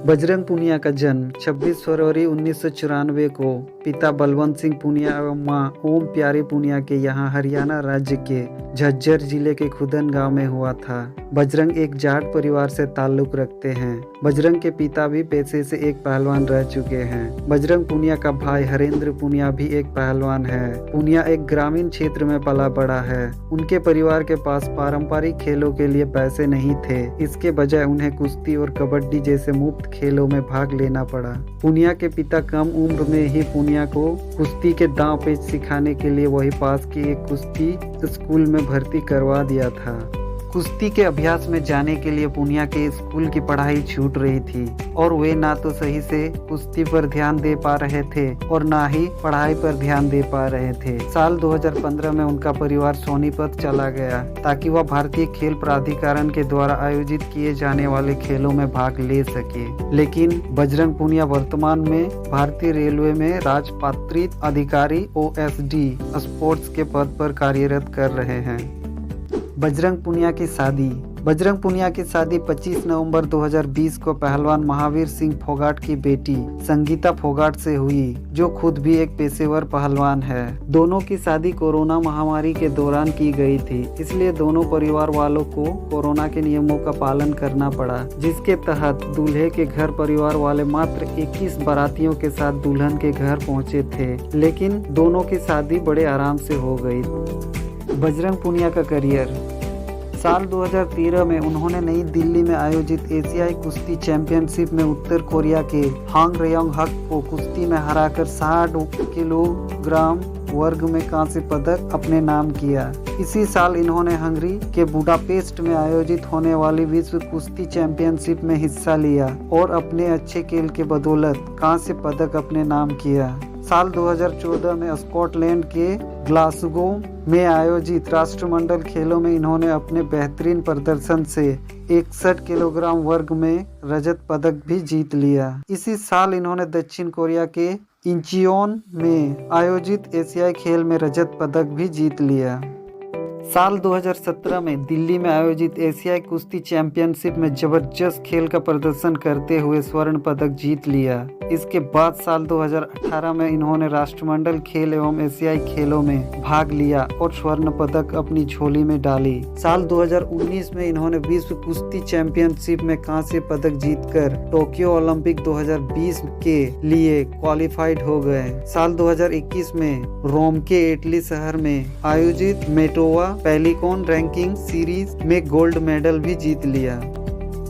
बजरंग पूनिया का जन्म 26 फरवरी 1994 को पिता बलवंत सिंह पूनिया एवं मां ओम प्यारी पूनिया के यहाँ हरियाणा राज्य के झज्जर जिले के खुदन गांव में हुआ था। बजरंग एक जाट परिवार से ताल्लुक रखते हैं। बजरंग के पिता भी पेशे से एक पहलवान रह चुके हैं। बजरंग पूनिया का भाई हरेंद्र पूनिया भी एक पहलवान है। पूनिया एक ग्रामीण क्षेत्र में पला बड़ा है। उनके परिवार के पास पारंपरिक खेलों के लिए पैसे नहीं थे। इसके बजाय उन्हें कुश्ती और कबड्डी जैसे मुफ्त खेलों में भाग लेना पड़ा। पूनिया के पिता कम उम्र में ही पूनिया को कुश्ती के दांव पेच सिखाने के लिए वही पास के एक कुश्ती स्कूल में भर्ती करवा दिया था। कुश्ती के अभ्यास में जाने के लिए पूनिया के स्कूल की पढ़ाई छूट रही थी और वे ना तो सही से कुश्ती पर ध्यान दे पा रहे थे और ना ही पढ़ाई पर ध्यान दे पा रहे थे। साल 2015 में उनका परिवार सोनीपत चला गया ताकि वह भारतीय खेल प्राधिकरण के द्वारा आयोजित किए जाने वाले खेलों में भाग ले सके। लेकिन बजरंग पूनिया वर्तमान में भारतीय रेलवे में राजपत्रित अधिकारी OSD स्पोर्ट्स के पद पर कार्यरत कर रहे हैं। बजरंग पूनिया की शादी। बजरंग पूनिया की शादी 25 नवंबर 2020 को पहलवान महावीर सिंह फोगाट की बेटी संगीता फोगाट से हुई, जो खुद भी एक पेशेवर पहलवान है। दोनों की शादी कोरोना महामारी के दौरान की गई थी, इसलिए दोनों परिवार वालों को कोरोना के नियमों का पालन करना पड़ा, जिसके तहत दूल्हे के घर परिवार वाले मात्र 21 बारातियों के साथ दुल्हन के घर पहुंचे थे। लेकिन दोनों की शादी बड़े आराम से हो गई। बजरंग पूनिया का करियर। साल 2013 में उन्होंने नई दिल्ली में आयोजित एशियाई कुश्ती चैंपियनशिप में उत्तर कोरिया के हांग रेयोंग हक को कुश्ती में हराकर 60 किलोग्राम वर्ग में कांस्य पदक अपने नाम किया। इसी साल इन्होंने हंगरी के बुडापेस्ट में आयोजित होने वाली विश्व कुश्ती चैंपियनशिप में हिस्सा लिया और अपने अच्छे खेल के बदौलत कांस्य पदक अपने नाम किया। साल 2014 में स्कॉटलैंड के ग्लासगो में आयोजित राष्ट्रमंडल खेलों में इन्होंने अपने बेहतरीन प्रदर्शन से 61 किलोग्राम वर्ग में रजत पदक भी जीत लिया। इसी साल इन्होंने दक्षिण कोरिया के इंचियोन में आयोजित एशियाई खेल में रजत पदक भी जीत लिया। साल 2017 में दिल्ली में आयोजित एशियाई कुश्ती चैंपियनशिप में जबरदस्त खेल का प्रदर्शन करते हुए स्वर्ण पदक जीत लिया। इसके बाद साल 2018 में इन्होंने राष्ट्रमंडल खेल एवं एशियाई खेलों में भाग लिया और स्वर्ण पदक अपनी झोली में डाली। साल 2019 में इन्होंने विश्व कुश्ती चैंपियनशिप में कांस्य पदक जीतकर टोक्यो ओलंपिक 2020 के लिए क्वालिफाइड हो गए। साल 2021 में रोम के इटली शहर में आयोजित मेटोवा पेलिकॉन रैंकिंग सीरीज में गोल्ड मेडल भी जीत लिया।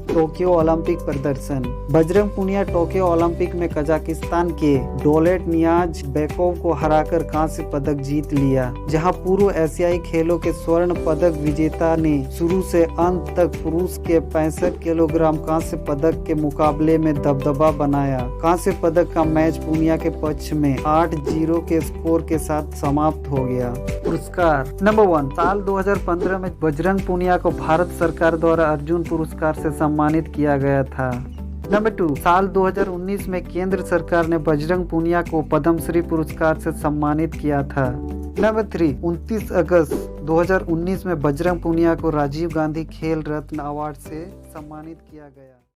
टोक्यो ओलंपिक प्रदर्शन। बजरंग पूनिया टोक्यो ओलंपिक में कजाकिस्तान के डोलेट नियाज बेकोव को हराकर कांस्य पदक जीत लिया, जहां पूर्व एशियाई खेलों के स्वर्ण पदक विजेता ने शुरू से अंत तक पुरुष के 65 किलोग्राम कांस्य पदक के मुकाबले में दबदबा बनाया। कांस्य पदक का मैच पूनिया के पक्ष में 8-0 के स्कोर के साथ समाप्त हो गया। पुरस्कार। नंबर 1, साल 2015 में बजरंग पूनिया को भारत सरकार द्वारा अर्जुन पुरस्कार से सम्मानित किया गया था। नंबर 2, साल 2019 में केंद्र सरकार ने बजरंग पूनिया को पद्मश्री पुरस्कार से सम्मानित किया था। नंबर 3, 29 अगस्त 2019 में बजरंग पूनिया को राजीव गांधी खेल रत्न अवार्ड से सम्मानित किया गया।